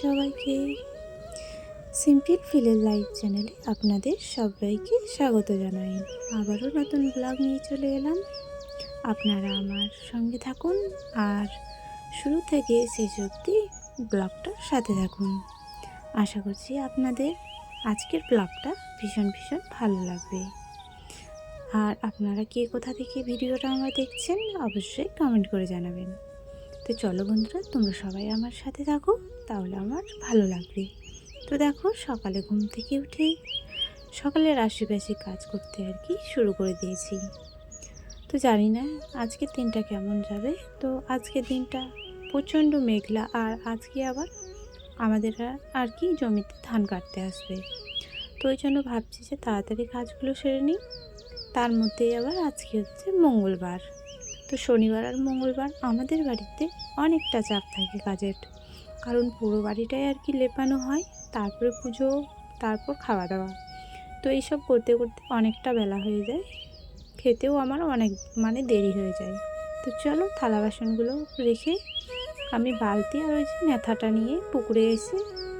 সবাইকে। Simple ফিলের life চ্যানেলে আপনাদের সবাইকে স্বাগত জানাই। আবারও নতুন ব্লগ নিয়ে চলে এলাম। আপনারা আমার সঙ্গে থাকুন আর শুরু থেকে শেষ অবধি ব্লগটার সাথে থাকুন। আশা করছি আপনাদের আজকের ব্লগটা ভীষণ ভালো লাগবে। আর আপনারা কে কোথা থেকে ভিডিওটা আমার দেখছেন অবশ্যই কমেন্ট করে জানাবেন। তো চলো বন্ধুরা, তোমরা সবাই আমার সাথে থাকো, তাহলে আমার ভালো লাগবে। তো দেখো, সকালে ঘুম থেকে উঠে সকালের আশেপাশে কাজ করতে শুরু করে দিয়েছি। তো জানি না আজকের দিনটা কেমন যাবে। তো আজকের দিনটা প্রচণ্ড মেঘলা, আর আজকে আবার আমাদের জমিতে ধান কাটতে আসবে। তো ওই জন্য ভাবছি যে তাড়াতাড়ি কাজগুলো সেরে নিই। তার মধ্যেই আবার আজকে হচ্ছে মঙ্গলবার। তো শনিবার আর মঙ্গলবার আমাদের বাড়িতে অনেকটা চাপ থাকে কাজের, কারণ পুরো বাড়িটাই লেপানো হয়, তারপরে পুজো, তারপর খাওয়া দাওয়া। তো এইসব করতে করতে অনেকটা বেলা হয়ে যায়, খেতেও আমার অনেক দেরি হয়ে যায়। তো চলো, থালা বাসনগুলো রেখে আমি বালতি আর ওই যে ন্যাথাটা নিয়ে পুকুরে এসে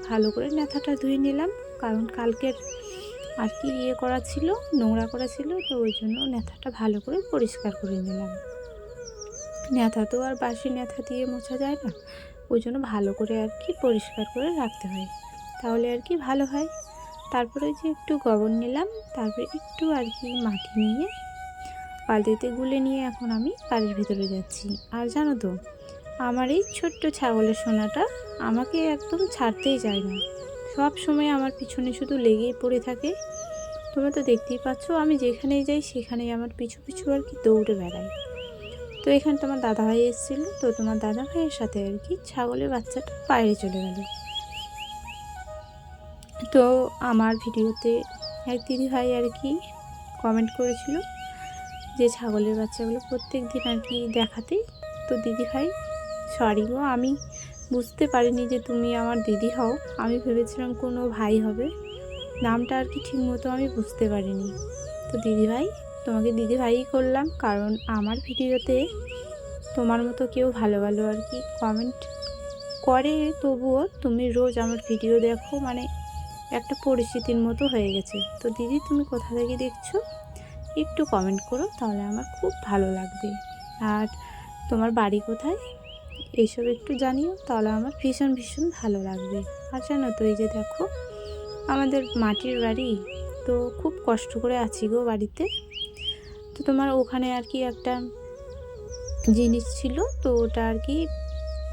ভালো করে ন্যাথাটা ধুয়ে নিলাম, কারণ কালকের করা ছিল, নোংরা করা ছিল। তো ওই জন্য ন্যাথাটা ভালো করে পরিষ্কার করে নিলাম। ন্যাথা তো আর বাসি ন্যাথা দিয়ে মোছা যায় না, ওই জন্য ভালো করে পরিষ্কার করে রাখতে হয়, তাহলে ভালো হয়। তারপরে ওই যে একটু গোবর নিলাম, তারপরে একটু মাটি নিয়ে বালতিতে গুলে নিয়ে এখন আমি বাড়ির ভিতরে যাচ্ছি। আর জানো তো, আমার এই ছোট্ট ছাগলের সোনাটা আমাকে একদম ছাড়তেই চায় না, সব সময় আমার পিছনে শুধু লেগেই পড়ে থাকে। তোমরা তো দেখতেই পাচ্ছ, আমি যেখানেই যাই সেখানেই আমার পিছু দৌড়ে বেড়ায়। তো এখানে তোমার দাদাভাই এসেছিলো, তো তোমার দাদাভাইয়ের সাথে ছাগলের বাচ্চাটা বাইরে চলে গেল। তো আমার ভিডিওতে এক দিদিভাই কমেন্ট করেছিল যে ছাগলের বাচ্চাগুলো প্রত্যেক দিন দেখাতে। তো দিদিভাই সরি গো, আমি বুঝতে পারিনি যে তুমি আমার দিদি হও, আমি ভেবেছিলাম কোনো ভাই হবে, নামটা ঠিক মতো আমি বুঝতে পারিনি। তো দিদিভাই, তোমাকে দিদিভাইই করলাম, কারণ আমার ভিডিওতে তোমার মতো কেউ ভালো কমেন্ট করে, তবুও তুমি রোজ আমার ভিডিও দেখো, একটা পরিচিতির মতো হয়ে গেছে। তো দিদি, তুমি কোথা থেকে দেখছো একটু কমেন্ট করো, তাহলে আমার খুব ভালো লাগবে। আর তোমার বাড়ি কোথায় এইসব একটু জানিও, তাহলে আমার ভীষণ ভালো লাগবে। আর জানো তো, এই যে দেখো আমাদের মাটির বাড়ি, তো খুব কষ্ট করে আছি গো বাড়িতে। তো তোমার ওখানে একটা জিনিস ছিল, তো ওটা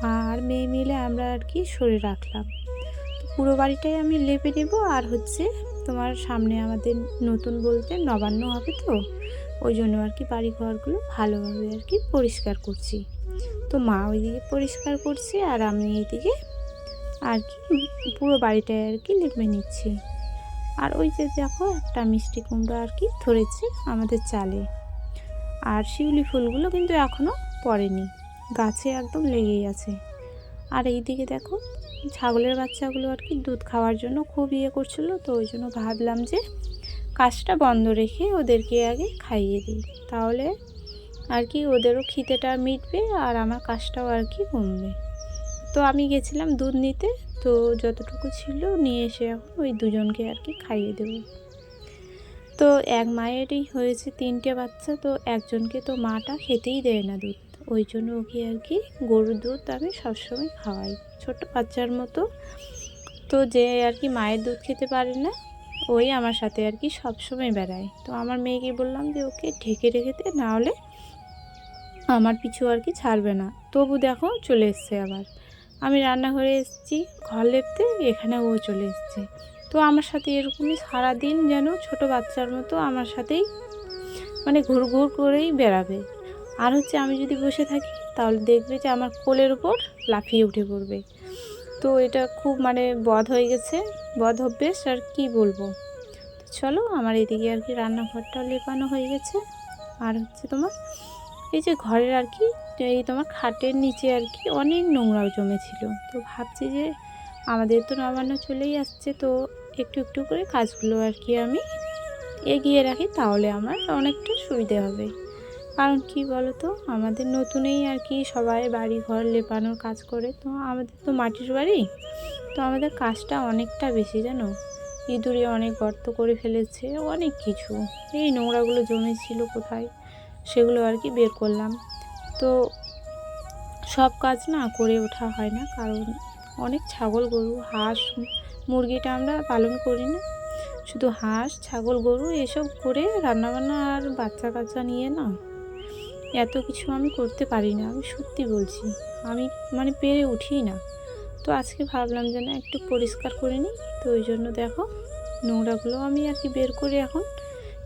মা আর মেয়ে মিলে আমরা সরে রাখলাম। তো পুরো বাড়িটাই আমি লেপে নেব, আর তোমার সামনে আমাদের নতুন বলতে নবান্ন হবে, তো ওই জন্য বাড়ি ঘরগুলো ভালোভাবে পরিষ্কার করছি। তো মা ওইদিকে পরিষ্কার করছে, আর আমি এইদিকে পুরো বাড়িটাই লেপে নিচ্ছি। আর ওই যে দেখো, একটা মিষ্টি কুমড়ো ধরেছে আমাদের চালে। আর শিউলি ফুলগুলো কিন্তু এখনও পড়েনি, গাছে একদম লেগেই আছে। আর এইদিকে দেখো, ছাগলের বাচ্চাগুলো দুধ খাওয়ার জন্য খুব করছিল, তো ওই জন্য ভাবলাম যে কাজটা বন্ধ রেখে ওদেরকে আগে খাইয়ে দিই, তাহলে ওদেরও খিদেটা মিটবে আর আমার কাজটাও কমবে। তো আমি গেছিলাম দুধ নিতে, তো যতটুকু ছিল নিয়ে এসে এখন ওই দুজনকে খাইয়ে দেব। তো এক মায়েরই হয়েছে 3টে বাচ্চা, তো একজনকে তো মাটা খেতেই দেয় না দুধ, ওই জন্য ওকে গরুর দুধ আমি সবসময় খাওয়াই, ছোট বাচ্চার মতো। তো যে মায়ের দুধ খেতে পারে না, ওই আমার সাথে সবসময় বেড়ায়। তো আমার মেয়েকে বললাম যে ওকে ঢেকে রেখে দে, না হলে আমার পিছু ছাড়বে না। তবু দেখো চলে এসছে আবার। আমি রান্নাঘরে এসেছি ঘর লেপতে, এখানে ও চলে এসছে। তো আমার সাথে এরকমই সারাদিন যেন ছোট বাচ্চার মতো আমার সাথেই ঘুর করেই বেড়াবে। আর আমি যদি বসে থাকি, তাহলে দেখবে যে আমার কোলের উপর লাফিয়ে উঠে পড়বে। তো এটা খুব বদ হয়ে গেছে, বদ অভ্যেস, আর কি বলবো। তো চলো, আমার এদিকে রান্নাঘরটাও লেপানো হয়ে গেছে। আর তোমার এই যে ঘরের এই তোমার খাটের নিচে অনেক নোংরাও জমেছিল। তো ভাবছি যে আমাদের তো নবান্ন চলেই আসছে, তো একটু একটু করে কাজগুলো আমি এগিয়ে রাখি, তাহলে আমার অনেকটা সুবিধে হবে। কারণ কি বলো তো, আমাদের নতুনেই সবাই বাড়ি ঘর লেপানোর কাজ করে, তো আমাদের তো মাটির বাড়ি, তো আমাদের কাজটা অনেকটা বেশি জানো, ইঁদুরে অনেক গর্ত করে ফেলেছে, অনেক কিছু। এই নোংরাগুলো জমেছিল কোথায়, সেগুলো আর কি বের করলাম। তো সব কাজ না করে ওঠা হয় না, কারণ অনেক ছাগল গরু হাঁস মুরগিটা আমরা পালন করি না, শুধু হাঁস ছাগল গরু এসব করে রান্নাবান্না আর বাচ্চা কাচ্চা নিয়ে না এত কিছু আমি করতে পারি না। আমি সত্যি বলছি, আমি মানে পেরে উঠি না। তো আজকে ভাবলাম যে না একটু পরিষ্কার করে নিই। তো ওই জন্য দেখো নোংরাগুলো আমি আর কি বের করে এখন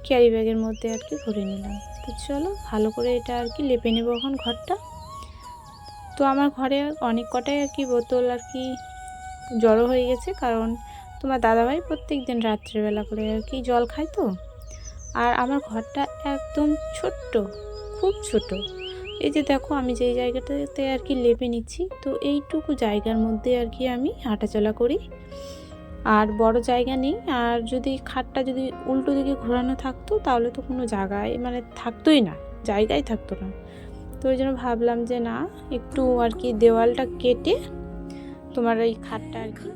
ক্যারি ব্যাগের মধ্যে আর কি ভরে নিলাম। তো চলো ভালো করে এটা আর কি লেপে নেবো এখন ঘরটা। তো আমার ঘরে অনেক কটাই আর কি বোতল আর কি জড়ো হয়ে গেছে, কারণ তোমার দাদাভাই প্রত্যেক দিন রাত্রেবেলা করে আর কি জল খায়। তো আর আমার ঘরটা একদম ছোট্ট, খুব ছোট। এই যে দেখো আমি যেই জায়গাটাতে আর কি লেপে নিচ্ছি, তো এইটুকু জায়গার মধ্যে আর কি আমি হাঁটাচলা করি, আর বড় জায়গা নেই। আর যদি খাটটা যদি উল্টো দিকে ঘোরানো থাকতো তাহলে তো কোনো জায়গায় মানে থাকতোই না, জায়গায় থাকতো না। তো ওই জন্য ভাবলাম যে না একটু আর কি দেওয়ালটা কেটে তোমার এই খাটটা আর কি